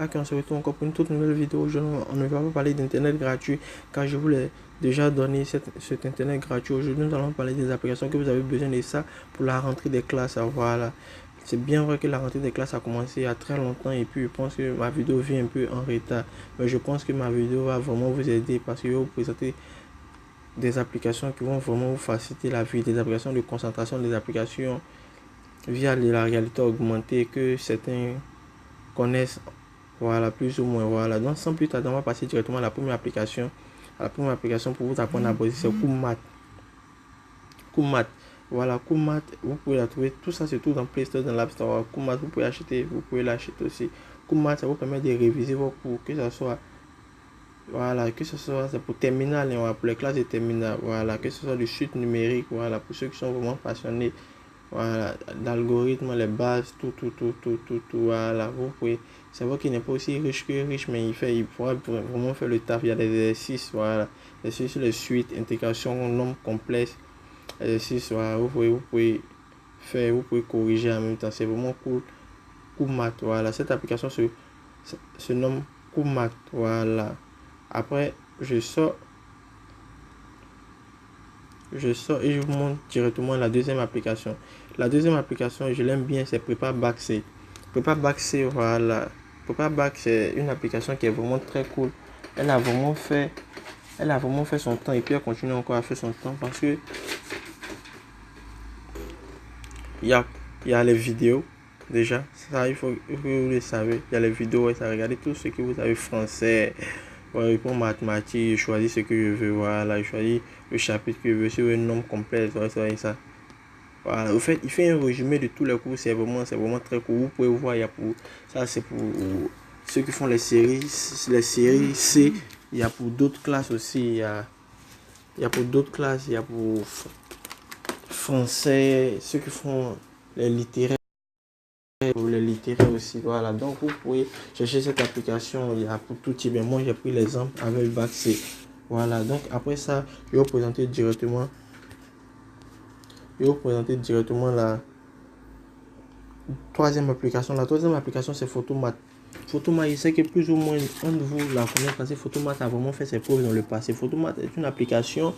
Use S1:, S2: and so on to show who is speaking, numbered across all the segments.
S1: On se retrouve encore pour une toute nouvelle vidéo. On ne va pas parler d'internet gratuit car je vous l'ai déjà donné cet internet gratuit. Aujourd'hui nous allons parler des applications que vous avez besoin de ça pour la rentrée des classes. Voilà, c'est bien vrai que la rentrée des classes a commencé il y a très longtemps et puis je pense que ma vidéo vient un peu en retard, mais je pense que ma vidéo va vraiment vous aider parce que je vais vous présenter des applications qui vont vraiment vous faciliter la vie, des applications de concentration, des applications via la réalité augmentée que certains connaissent. Voilà, plus ou moins. Voilà, donc sans plus tarder, on va passer directement à la première application. La première application pour vous apprendre à bosser, c'est Kumat. Kumat. Voilà, Kumat, vous pouvez la trouver. Tout ça, c'est tout dans Play Store, dans l'App Store. Kumat, vous pouvez acheter, vous pouvez l'acheter aussi. Kumat, ça vous permet de réviser vos cours, que ce soit, voilà, que ce soit c'est pour terminal, voilà, pour les classes de terminal, voilà, que ce soit du chute numérique, voilà, pour ceux qui sont vraiment passionnés. Voilà, l'algorithme, les bases, tout, voilà, vous pouvez. C'est vrai qu'il n'est pas aussi riche que riche, mais il pourra vraiment faire le taf. Il y a des exercices, voilà, exercices sur les suites, intégration, nombre complexe, exercices, voilà, vous pouvez faire, vous pouvez corriger en même temps. C'est vraiment cool. Kumat, voilà, cette application se nomme Kumat, voilà. Après, je sors et je vous montre directement la deuxième application. La deuxième application, je l'aime bien, c'est Prepare C. Prepare C, voilà. Prepare c'est une application qui est vraiment très cool. Elle a vraiment fait son temps et puis elle continue encore à faire son temps parce que il y a les vidéos déjà. Ça, il faut que vous le savez. Il y a les vidéos et ça regardez tout ce que vous avez français. Ouais, pour mathématiques, je choisis ce que je veux, voilà, je choisis le chapitre que je veux, sur un nombre complet, ça. Voilà, au fait, il fait un résumé de tous les cours, c'est vraiment très cool. Vous pouvez voir, il y a pour, ça c'est pour ceux qui font les séries C, il y a pour d'autres classes aussi, il y a pour d'autres classes, il y a pour français, ceux qui font les littéraires. Pour les littéraires aussi, voilà, donc vous pouvez chercher cette application, il y a pour tout type. Moi j'ai pris l'exemple avec le bac C, voilà. Donc après ça, je vais vous présenter directement la troisième application. La troisième application, c'est Photomat. Photomat, il sait que plus ou moins un de vous la connaît parce que Photomat a vraiment fait ses preuves dans le passé. Photomat est une application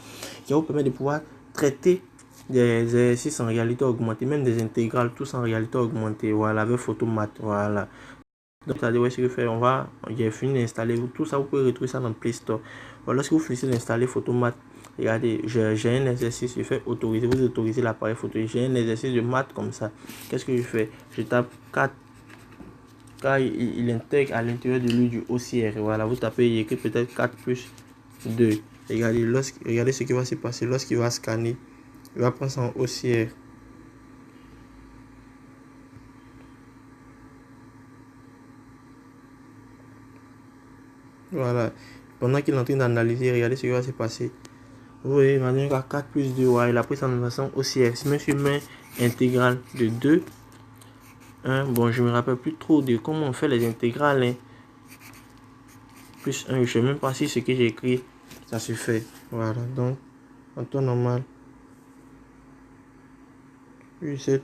S1: qui vous permet de pouvoir traiter des exercices en réalité augmentée, même des intégrales, tous en réalité augmentée. Voilà, avec Photomat, voilà. Donc, c'est-à-dire, ce que faire, j'ai fini d'installer tout ça, vous pouvez retrouver ça dans Play Store. Voilà, lorsque vous finissez d'installer Photomat, regardez, j'ai un exercice, je fais autoriser, vous autorisez l'appareil photo. J'ai un exercice de maths comme ça. Qu'est-ce que je fais? Je tape 4, car il intègre à l'intérieur de lui du OCR. Voilà, vous tapez, il écrit peut-être 4 plus 2. Regardez ce qui va se passer lorsqu'il va scanner. Il va prendre son OCR. Voilà. Pendant qu'il est en train d'analyser, regardez ce qui va se passer. Vous voyez, maintenant il a 4 plus 2. Ouais, il a pris son façon OCR. Si je mets intégrale de 2, hein, bon, je me rappelle plus trop de comment on fait les intégrales. Hein. Plus 1, je ne sais même pas si ce que j'ai écrit, ça se fait. Voilà, donc, en temps normal, 7.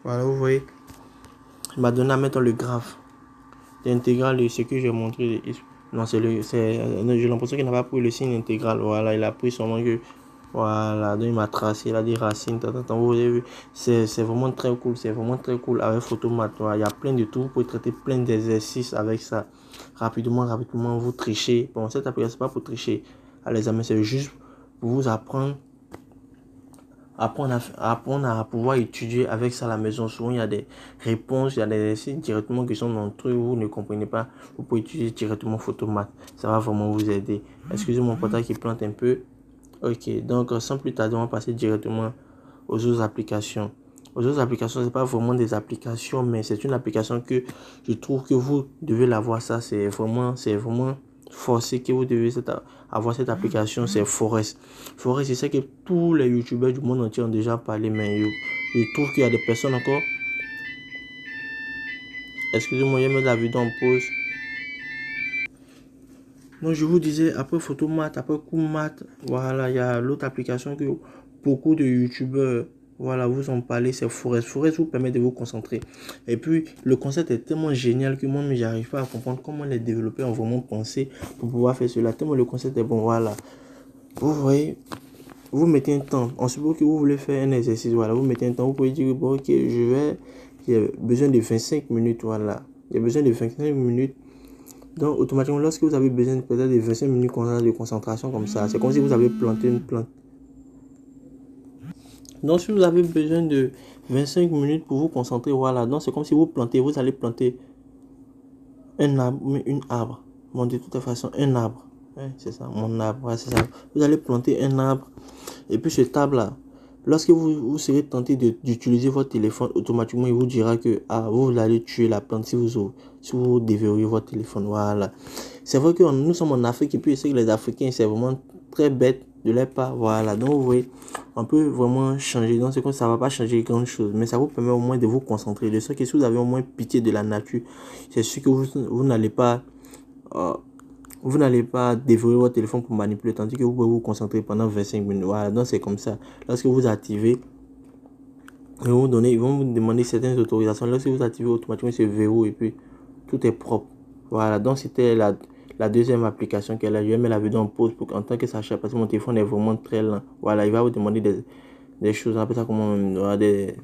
S1: Voilà, vous voyez, il m'a donné à mettre le graphe. L'intégrale de ce que j'ai montré. Non, j'ai l'impression qu'il n'a pas pris le signe intégral. Voilà, il a pris seulement que. Voilà, donc il m'a tracé, il a des racines. Vous avez vu, c'est vraiment très cool. C'est vraiment très cool avec Photomat. Voilà, il y a plein de tout. Vous pouvez traiter plein d'exercices avec ça. Rapidement, vous trichez. Bon, cette application, c'est pas pour tricher à l'examen, c'est juste pour vous apprendre à pouvoir étudier avec ça à la maison. Souvent, il y a des réponses, il y a des exercices directement qui sont dans le truc, vous ne comprenez pas. Vous pouvez utiliser directement Photomat. Ça va vraiment vous aider. Excusez mon portable qui plante un peu. Ok, donc sans plus tarder, on va passer directement aux autres applications. Aux autres applications, c'est pas vraiment des applications, mais c'est une application que je trouve que vous devez l'avoir. Ça, c'est vraiment forcé que vous devez avoir cette application. C'est Forest. Forest, je sais que tous les youtubeurs du monde entier ont déjà parlé, mais je trouve qu'il y a des personnes encore. Excusez-moi, je vais mettre la vidéo en pause. Donc je vous disais, après Photomat, après Kumat, voilà, il y a l'autre application que beaucoup de youtubeurs voilà, vous en parlez, c'est Forest. Forest vous permet de vous concentrer. Et puis, le concept est tellement génial que moi-même, j'arrive pas à comprendre comment les développeurs ont vraiment pensé pour pouvoir faire cela. Tellement le concept est bon, voilà. Vous voyez, vous mettez un temps. On suppose que vous voulez faire un exercice, voilà. Vous mettez un temps, vous pouvez dire, bon, ok, j'ai besoin de 25 minutes, voilà. J'ai besoin de 25 minutes. Donc, automatiquement, lorsque vous avez besoin peut-être de 25 minutes de concentration comme ça, c'est comme si vous avez planté une plante. Donc, si vous avez besoin de 25 minutes pour vous concentrer, voilà. Donc, c'est comme si vous allez planter un arbre, une arbre. Bon, de toute façon, un arbre. Ouais, c'est ça, mon arbre, ouais, c'est ça. Vous allez planter un arbre. Et puis, ce arbre-là, lorsque vous serez tenté d'utiliser votre téléphone, automatiquement, il vous dira que vous allez tuer la plante si vous déverrouillez votre téléphone. Voilà. C'est vrai que nous sommes en Afrique et puis je sais que les Africains, c'est vraiment très bête de leur part. Voilà. Donc, vous voyez, on peut vraiment changer. Donc, c'est comme ça ne va pas changer grand chose. Mais ça vous permet au moins de vous concentrer. De ce que si vous avez au moins pitié de la nature, c'est sûr que vous n'allez pas. Vous n'allez pas déverrouiller votre téléphone pour manipuler, tandis que vous pouvez vous concentrer pendant 25 minutes. Voilà, donc c'est comme ça. Lorsque vous activez, ils vont vous demander certaines autorisations. Lorsque vous activez automatiquement ce verrou et puis tout est propre. Voilà, donc c'était la deuxième application qu'elle a. Je vais mettre la vidéo en pause pour en tant que ça parce que mon téléphone est vraiment très lent. Voilà, il va vous demander des choses, on appelle ça comment, des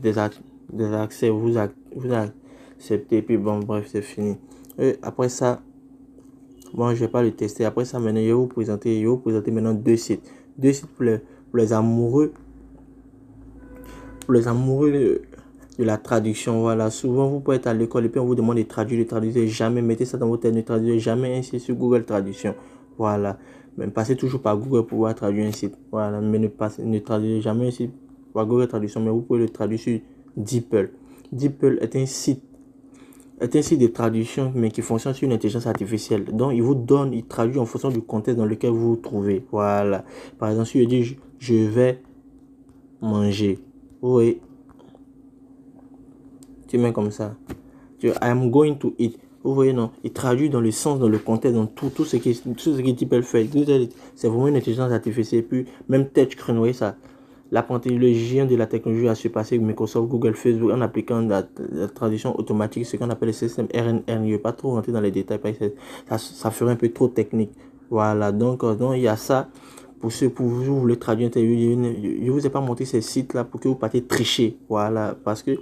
S1: accès, vous acceptez, et puis bon, bref, c'est fini. Et après ça, bon, je vais pas le tester. Après ça, maintenant, je vais vous présenter maintenant deux sites. Deux sites pour les amoureux. Pour les amoureux de la traduction. Voilà. Souvent, vous pouvez être à l'école et puis on vous demande de traduire. Ne traduisez jamais. Mettez ça dans votre tête. Ne traduisez jamais un site sur Google Traduction. Voilà. Mais passez toujours par Google pour pouvoir traduire un site. Voilà. Mais ne traduisez jamais un site par Google Traduction. Mais vous pouvez le traduire sur DeepL. DeepL est un site de traduction, mais qui fonctionne sur une intelligence artificielle. Donc, il traduit en fonction du contexte dans lequel vous vous trouvez. Voilà. Par exemple, si je dis, je vais manger. Oui. Tu mets comme ça. I am going to eat. Vous voyez, non. Il traduit dans le sens, dans le contexte, dans tout ce qui peut faire. C'est vraiment une intelligence artificielle. Et puis, même touchscreen, vous voyez ça. L'apprentissage, le géant de la technologie a surpassé Microsoft, Google, Facebook en appliquant la traduction automatique, ce qu'on appelle le système RNN. Je ne vais pas trop rentrer dans les détails parce que ça ferait un peu trop technique. Voilà, donc il y a ça. Pour vous voulez traduire je ne vous ai pas montré ces sites-là pour que vous partiez tricher. Voilà, parce que,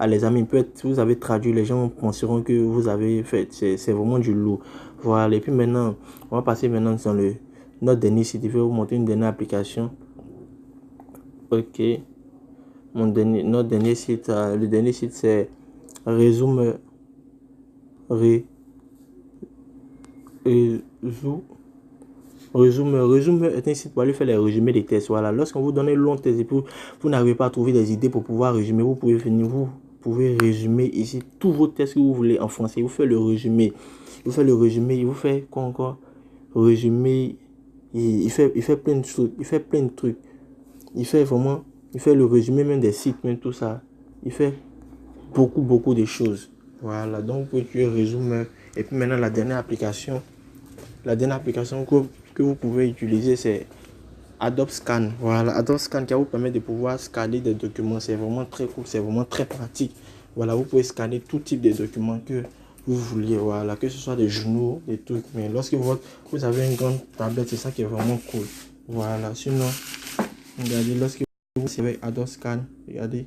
S1: les amis, si vous avez traduit, les gens penseront que vous avez fait. C'est vraiment du lourd. Voilà, et puis maintenant, on va passer maintenant dans notre dernier site. Je vais vous montrer une dernière application. Ok, notre dernier site, le dernier site c'est Resume est un site pour aller faire les résumés des tests. Voilà, lorsqu'on vous donne un long test et vous n'arrivez pas à trouver des idées pour pouvoir résumer, vous pouvez résumer ici tous vos tests que vous voulez en français. Vous faites le résumé, il vous fait quoi encore? Résumé, il fait plein de choses, il fait plein de trucs. Il fait le résumé même des sites, même tout ça. Il fait beaucoup de choses. Voilà, donc vous pouvez tuer Resume. Et puis maintenant, la dernière application que vous pouvez utiliser, c'est Adobe Scan. Voilà, Adobe Scan qui va vous permettre de pouvoir scanner des documents. C'est vraiment très cool, c'est vraiment très pratique. Voilà, vous pouvez scanner tout type de documents que vous vouliez. Voilà, que ce soit des journaux, des trucs. Mais lorsque vous avez une grande tablette, c'est ça qui est vraiment cool. Voilà, sinon, regardez, lorsque vous avez Adobe Scan, regardez,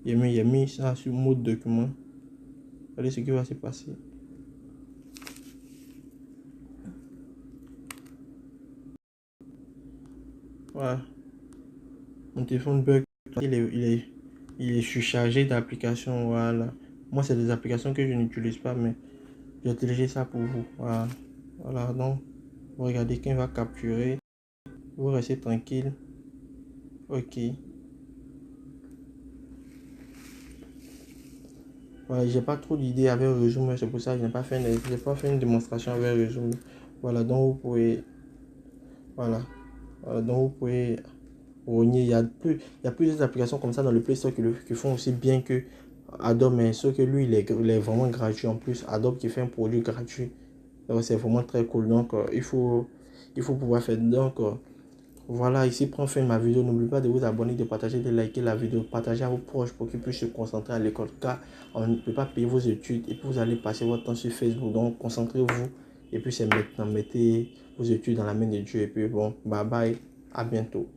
S1: il a mis ça sur mode document. Regardez ce qui va se passer. Voilà. Mon téléphone bug. Il est surchargé d'applications. Voilà. Moi, c'est des applications que je n'utilise pas, mais j'ai téléchargé ça pour vous. Voilà. Voilà. Donc, vous regardez qu'il va capturer. Vous restez tranquille. Ok. Voilà, j'ai pas trop d'idées avec Resume, c'est pour ça que je n'ai pas fait une démonstration avec Resume. Voilà, donc vous pouvez, voilà, donc vous pouvez rogner. Il y a plusieurs applications comme ça dans le Play Store qui font aussi bien que Adobe, mais sauf que lui, il est vraiment gratuit en plus. Adobe qui fait un produit gratuit, donc c'est vraiment très cool. Donc il faut pouvoir faire. Donc Voilà, ici prend fin ma vidéo. N'oubliez pas de vous abonner, de partager, de liker la vidéo, partager à vos proches pour qu'ils puissent se concentrer à l'école, car on ne peut pas payer vos études et puis vous allez passer votre temps sur Facebook. Donc concentrez-vous et puis c'est maintenant, mettez vos études dans la main de Dieu et puis bon, bye bye, à bientôt.